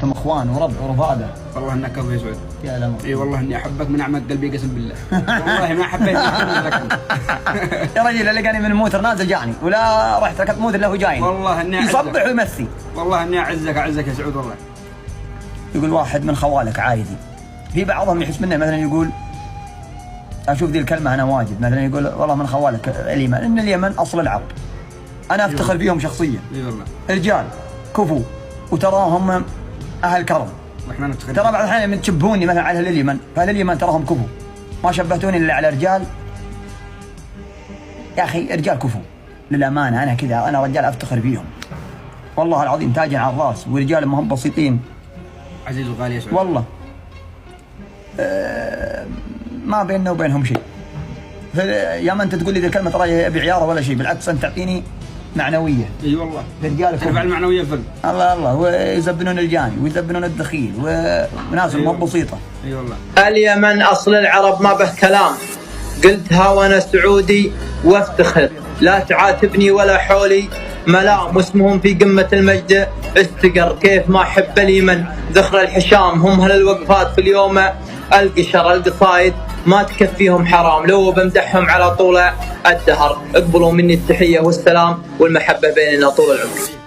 كلكم اخوان وربع ورفاقه. والله انك كفو يا سعود. يا لمر. اي والله اني احبك من اعماق قلبي قسم بالله. والله ما حبيت يا رجل اللي لقاني من الموتر نازل جاني ولا رحت ركبت موتر له جايني. والله اني اعزك. يصبح ويمسي. والله اني اعزك يا سعود والله. يقول واحد من خوالك عايدي، في بعضهم يحس منه مثلا يقول، اشوف ذي الكلمه انا واجد، مثلا يقول والله من خوالك اليمن، ان اليمن اصل العرب. انا افتخر فيهم شخصيا. اي والله. رجال كفو وتراهم اهل كرم. واحنا نفتخر. ترى بعض الاحيان من تشبهوني مثلا على اهل اليمن، فاهل اليمن تراهم كفو. ما شبهتوني الا على رجال. يا اخي رجال كفو للامانه، انا كذا، انا رجال افتخر فيهم. والله العظيم تاج على الراس، ورجال ما هم بسيطين. عزيز وغالي يا سعود. والله. ما بيننا وبينهم شيء. يا ما انت تقول لي ذي الكلمه ترى ابي عياره ولا شيء، بالعكس انت تعطيني معنويه. اي والله. رجال ترفع المعنويه فل. الله ويزبنون الجاني ويزبنون الدخيل وناس ما بسيطه. اي والله. اليمن اصل العرب ما به كلام، قلتها وانا سعودي وافتخر، لا تعاتبني ولا حولي ملام، واسمهم في قمة المجد استقر. كيف ما احب اليمن ذخر الحشام، هم هل الوقفات في اليوم القشر، القصايد ما تكفيهم حرام، لو بمدحهم على طول الدهر. اقبلوا مني التحية والسلام والمحبة بيننا طول العمر.